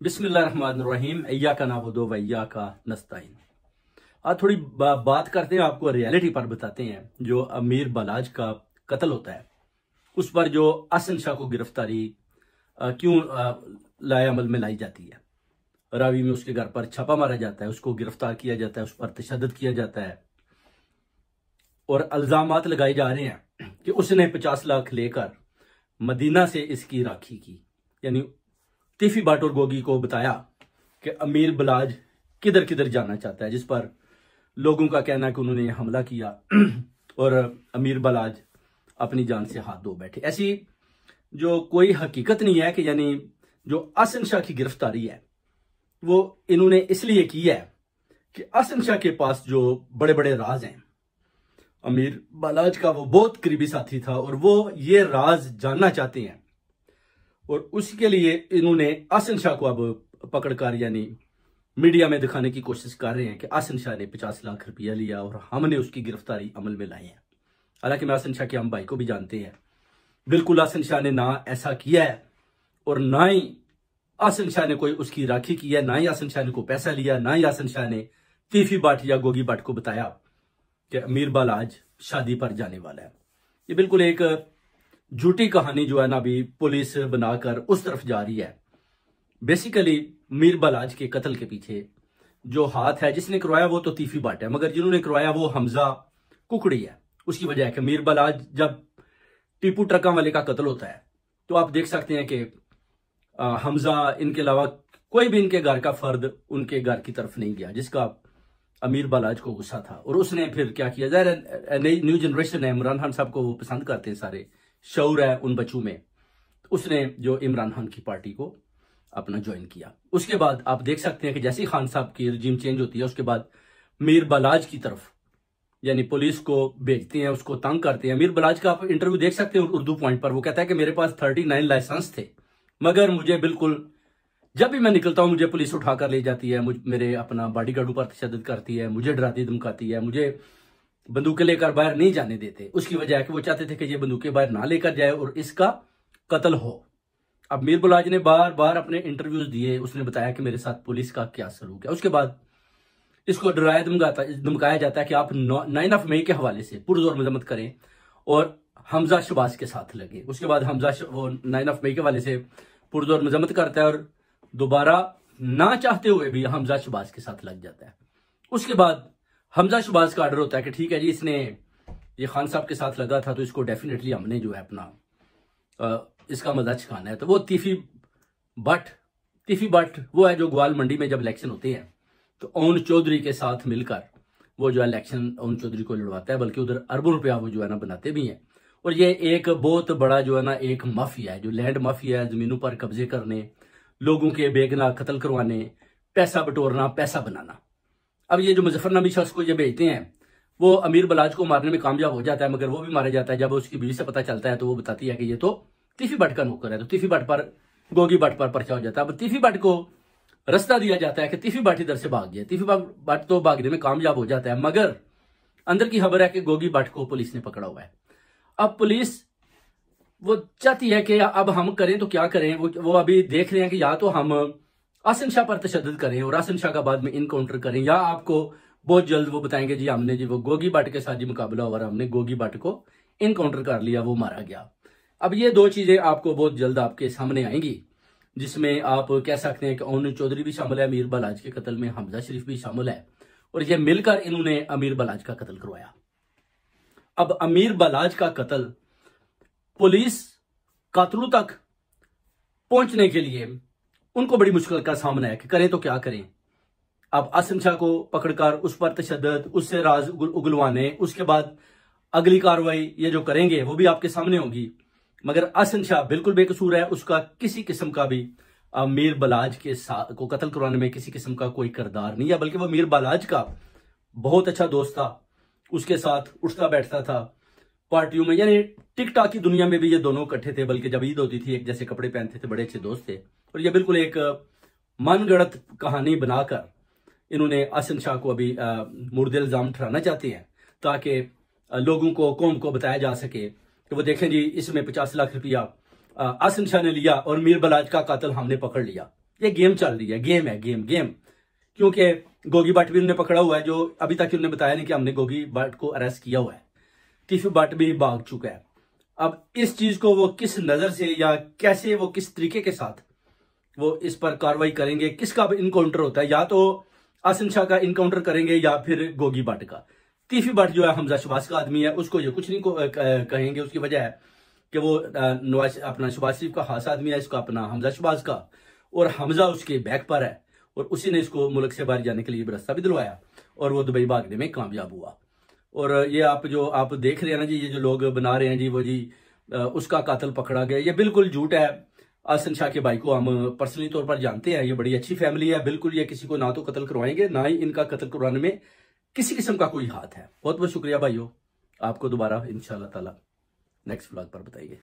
बिस्मिल्लाहिर्रहमानिर्रहीम इय्याका नअबुदु व इय्याका नस्तईन। आज थोड़ी बात करते हैं, आपको रियलिटी पर बताते हैं। जो अमीर बलाज का कत्ल होता है उस पर जो अहसन शाह को गिरफ्तारी क्यों लाए अमल में लाई जाती है। रावी में उसके घर पर छापा मारा जाता है, उसको गिरफ्तार किया जाता है, उस पर तशद्दुद किया जाता है और इल्जामात लगाए जा रहे हैं कि उसने 50 लाख लेकर मदीना से इसकी राखी की। यानी तीफी बाट और गोगी को बताया कि अमीर बलाज किधर किधर जाना चाहता है, जिस पर लोगों का कहना है कि उन्होंने हमला किया और अमीर बलाज अपनी जान से हाथ धो बैठे। ऐसी जो कोई हकीकत नहीं है कि यानी जो अहसन शाह की गिरफ्तारी है वो इन्होंने इसलिए की है कि अहसन शाह के पास जो बड़े बड़े राज हैं, अमीर बलाज का वो बहुत करीबी साथी था और वो ये राज जानना चाहते हैं और उसके लिए इन्होंने अहसन शाह को अब पकड़कर यानी मीडिया में दिखाने की कोशिश कर रहे हैं कि अहसन शाह ने 50 लाख रुपया लिया और हमने उसकी गिरफ्तारी अमल में लाई है। हालांकि मैं अहसन शाह के हम भाई को भी जानते हैं, बिल्कुल अहसन शाह ने ना ऐसा किया है और ना ही अहसन शाह ने कोई उसकी राखी की है, ना ही अहसन शाह ने कोई पैसा लिया, ना ही अहसन शाह ने तीफी बाट या गोगी बाट को बताया कि अमीर बलाज शादी पर जाने वाला है। ये बिल्कुल एक झूठी कहानी जो है ना अभी पुलिस बनाकर उस तरफ जा रही है। बेसिकली मीर बलाज के कत्ल के पीछे जो हाथ है, जिसने करवाया वो तो तीफी बाट है, मगर जिन्होंने करवाया वो हमजा कुकड़ी है। उसकी वजह है कि मीर बलाज जब टीपू ट्रका वाले का कत्ल होता है तो आप देख सकते हैं कि हमजा इनके अलावा कोई भी इनके घर का फर्द उनके घर की तरफ नहीं गया, जिसका अमीर बलाज को गुस्सा था। और उसने फिर क्या किया, ज़ाहिर नई न्यू जनरेशन है, इमरान खान साहब को वो पसंद करते हैं, सारे शऊर है उन बच्चों में। उसने जो इमरान खान की पार्टी को अपना ज्वाइन किया। उसके बाद आप देख सकते हैं कि जैसे ही खान साहब की रजीम चेंज होती है उसके बाद मीर बलाज की तरफ यानी पुलिस को भेजते हैं, उसको तंग करते हैं। मीर बलाज का आप इंटरव्यू देख सकते हैं उर्दू पॉइंट पर। वो कहता है कि मेरे पास 39 लाइसेंस थे, मगर मुझे बिल्कुल जब भी मैं निकलता हूं मुझे पुलिस उठाकर ले जाती है, मेरे अपना बॉडीगार्डों पर तशद्दुद करती है, मुझे डराती धमकाती है, मुझे बंदूकें लेकर बाहर नहीं जाने देते। उसकी वजह है कि वो चाहते थे कि ये बंदूकें बाहर ना लेकर जाए और इसका कत्ल हो। अब मीर बलाज ने बार बार अपने इंटरव्यूज दिए, उसने बताया कि मेरे साथ पुलिस का क्या सलूक है। उसके बाद इसको डराया धमकाया जाता है कि आप 9 मई के हवाले से पुरजोर मजम्मत करें और हमजा शहबाज के साथ लगे। उसके बाद हमजा वो 9 मई के हवाले से पुरजोर मजम्मत करता है और दोबारा ना चाहते हुए भी हमजा शहबाज के साथ लग जाता है। उसके बाद हमजा शहबाज का ऑर्डर होता है कि ठीक है जी, इसने ये खान साहब के साथ लगा था तो इसको डेफिनेटली हमने जो है अपना इसका मजा चखाना है। तो वो तीफी बट वो है जो ग्वाल मंडी में जब इलेक्शन होते हैं तो ओन चौधरी के साथ मिलकर वो जो है इलेक्शन ओन चौधरी को लड़वाता है, बल्कि उधर अरबों रुपया वो जो है ना बनाते भी हैं। और ये एक बहुत बड़ा जो है ना एक माफिया है, जो लैंड माफिया है, जमीनों पर कब्जे करने, लोगों के बेगना कत्ल करवाने, पैसा बटोरना, पैसा बनाना। अब ये जो मुजफ्फरनबी शख्स को ये भेजते हैं वो अमीर बलाज को मारने में कामयाब हो जाता है, मगर वो भी मारा जाता है। जब उसकी बीवी से पता चलता है तो वो बताती है कि ये तो तीफी बट का नौकर है, तो तीफी बट पर गोगी बट पर पर्चा हो जाता है। अब तीफी बट को रास्ता दिया जाता है कि तीफी बट इधर से भाग गया। तीफी बट तो भागने में कामयाब हो जाता है, मगर अंदर की खबर है कि गोगी बट को पुलिस ने पकड़ा हुआ है। अब पुलिस वो चाहती है कि अब हम करें तो क्या करें। वो अभी देख रहे हैं कि या तो हम अहसन शाह पर तशद्दुद करें और अहसन शाह का बाद में इनकाउंटर करें, या आपको बहुत जल्द वो बताएंगे जी हमने जी वो गोगी बट के साथ जी मुकाबला हुआ, हमने गोगी बट को इनकाउंटर कर लिया, वो मारा गया। अब ये दो चीजें आपको बहुत जल्द आपके सामने आएंगी, जिसमें आप कह सकते हैं कि ओन चौधरी भी शामिल है अमीर बलाज के कत्ल में, हमजा शरीफ भी शामिल है और ये मिलकर इन्होंने अमीर बलाज का कत्ल करवाया। अब अमीर बलाज का कत्ल पुलिस कातलों तक पहुंचने के लिए उनको बड़ी मुश्किल का सामना है कि करें तो क्या करें। अब अहसन शाह को पकड़कर उस पर तशद्दुद, उससे राज उगलवाने, उसके बाद अगली कार्रवाई ये जो करेंगे वो भी आपके सामने होगी। मगर अहसन शाह बिल्कुल बेकसूर है, उसका किसी किस्म का भी मीर बलाज के साथ को कत्ल करवाने में किसी किस्म का कोई किरदार नहीं है, बल्कि वो मीर बलाज का बहुत अच्छा दोस्त था, उसके साथ उठता बैठता था पार्टियों में। यानी टिक टाक की दुनिया में भी ये दोनों इकट्ठे थे, बल्कि जब ईद होती थी एक जैसे कपड़े पहनते थे, बड़े अच्छे दोस्त थे। और ये बिल्कुल एक मनगढ़ंत कहानी बनाकर इन्होंने अहसन शाह को अभी मुर्दे इल्जाम ठहराना चाहते हैं, ताकि लोगों को, कौम को बताया जा सके कि वो देखें जी इसमें 50 लाख रुपया अहसन शाह ने लिया और मीर बलाज का कातिल हमने पकड़ लिया। ये गेम चल रही है, गेम है, गेम गेम। क्योंकि गोगी भट्ट भी उन्होंने पकड़ा हुआ है, जो अभी तक उन्होंने बताया नहीं कि हमने गोगी भट्ट को अरेस्ट किया हुआ है। टिफी भट्ट भी भाग चुका है। अब इस चीज को वो किस नजर से या कैसे, वो किस तरीके के साथ वो इस पर कार्रवाई करेंगे, किसका इनकाउंटर होता है, या तो आसिम शाह का इनकाउंटर करेंगे या फिर गोगी भट्ट का। टिफी भट्ट जो है हमजा शहबाज का आदमी है, उसको ये कुछ नहीं कहेंगे। उसकी वजह है कि वो नवाज अपना शहबाज शरीफ का खास आदमी है, इसका अपना हमजा शहबाज का, और हमजा उसके बैक पर है, और उसी ने इसको मुल्क से बाहर जाने के लिए रास्ता भी दिलवाया, और वो दुबई भागने में कामयाब हुआ। और ये आप देख रहे हैं ना जी, ये जो लोग बना रहे हैं जी, वो जी उसका कातिल पकड़ा गया, ये बिल्कुल झूठ है। आसिम शाह के भाई को हम पर्सनली तौर पर जानते हैं, ये बड़ी अच्छी फैमिली है, बिल्कुल ये किसी को ना तो कत्ल करवाएंगे, ना ही इनका कत्ल करवाने में किसी किस्म का कोई हाथ है। बहुत बहुत शुक्रिया भाइयों, आपको दोबारा इंशाल्लाह ताला नेक्स्ट व्लॉग पर बताइए।